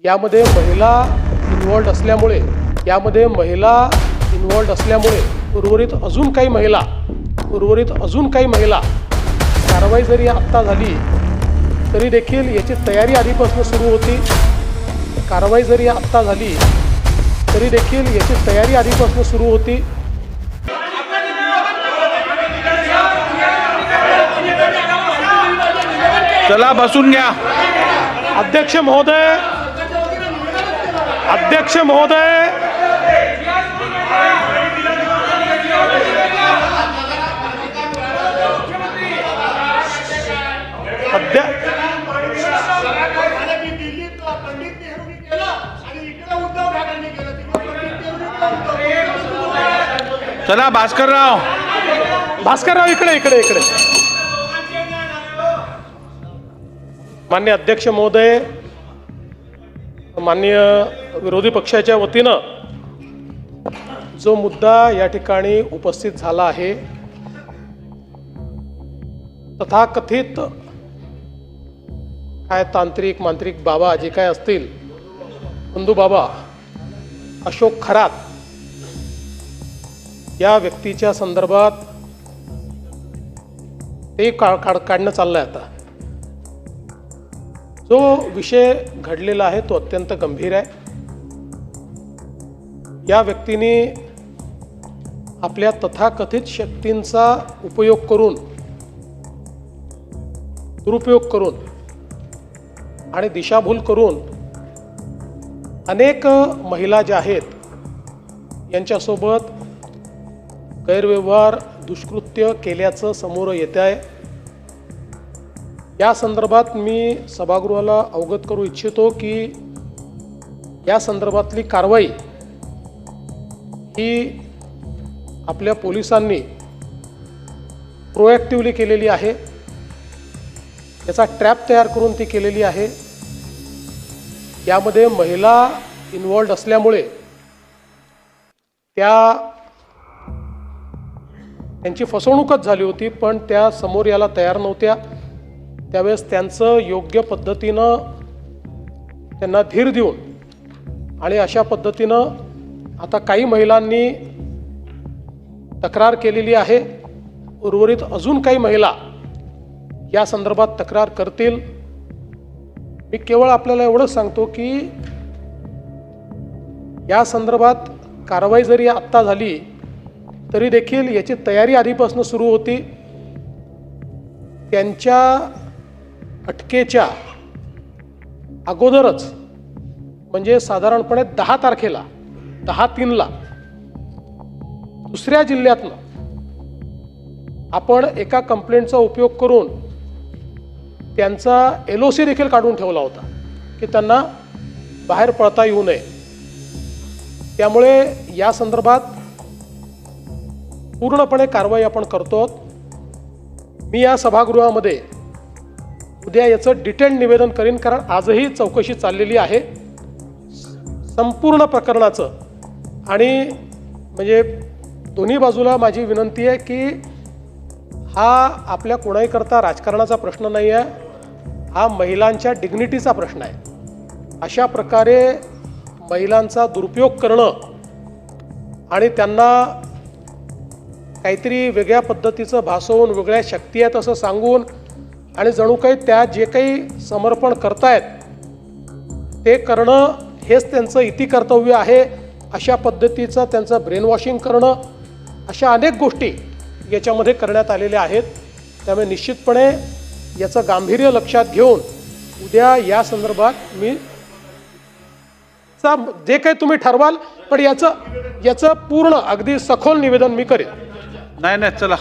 यामध्ये महिला इन्व्हॉल्ड असल्यामुळे उर्वरित अजून काही महिला कारवाई जरी आत्ता झाली तरी देखील याची तयारी आधीपासून सुरू होती। चला बसून घ्या। अध्यक्ष महोदय चला भास्करराव इकडे माननीय अध्यक्ष महोदय, माननीय विरोधी पक्षाच्या वतीनं जो मुद्दा या ठिकाणी उपस्थित झाला आहे, तथाकथित काय तांत्रिक मांत्रिक बाबा जे काय असतील, बंधू बाबा अशोक खरात या व्यक्तीच्या संदर्भात ते काढणं चाललंय। आता जो विषय घडलेला आहे तो अत्यंत गंभीर आहे। या व्यक्तीने आपल्या तथाकथित शक्तींचा दुरुपयोग करून आणि दिशाभूल करून अनेक महिला ज्या आहेत यांच्यासोबत गैरव्यवहार दुष्कृत्य केल्याचं समोर येत आहे। या संदर्भात मी सभागृहाला अवगत करू इच्छितो की या संदर्भातली कारवाई ही आपल्या पोलिसांनी प्रोएक्टिव्हली केलेली आहे। याचा ट्रॅप तयार करून ती केलेली आहे। यामध्ये महिला इन्व्हॉल्ड असल्यामुळे त्यांची फसवणूकच झाली होती, पण त्या समोर याला तयार नव्हत्या। त्यावेळेस त्यांचं योग्य पद्धतीनं त्यांना धीर देऊन आणि अशा पद्धतीनं आता काही महिलांनी तक्रार केलेली आहे। उर्वरित अजून काही महिला या संदर्भात तक्रार करतील। मी केवळ आपल्याला एवढंच सांगतो की या संदर्भात कारवाई जरी आत्ता झाली तरी देखील याची तयारी आधीपासून सुरू होती। त्यांच्या अटकेच्या अगोदरच म्हणजे साधारणपणे 10 तारखेला 10/3 दुसऱ्या जिल्ह्यातनं आपण एका कंप्लेंटचा उपयोग करून त्यांचा LOC देखील काढून ठेवला होता की त्यांना बाहेर पळता येऊ नये। त्यामुळे या संदर्भात पूर्णपणे कारवाई आपण करतो। मी या सभागृहामध्ये उद्या याचं डिटेल निवेदन करीन, कारण आजही चौकशी चाललेली आहे संपूर्ण प्रकरणाचं। आणि म्हणजे दोन्ही बाजूला माझी विनंती आहे की हा आपल्या कोणाहीकरता राजकारणाचा प्रश्न नाही आहे, हा महिलांच्या डिग्निटीचा प्रश्न आहे। अशा प्रकारे महिलांचा दुरुपयोग करणं आणि त्यांना काहीतरी वेगळ्या पद्धतीचं भासवून वेगळ्या शक्ती आहेत असं सांगून आणि जणू काही त्या जे काही समर्पण करतायत ते करणं हेच त्यांचं इति कर्तव्य आहे, अशा पद्धतीचं त्यांचं ब्रेन वॉशिंग करणं, अशा अनेक गोष्टी याच्यामध्ये करण्यात आलेल्या आहेत। त्यामुळे निश्चितपणे याचं गांभीर्य लक्षात घेऊन उद्या या संदर्भात मी जे काही तुम्ही ठरवाल पण याचं पूर्ण अगदी सखोल निवेदन मी करेन। नाही चला।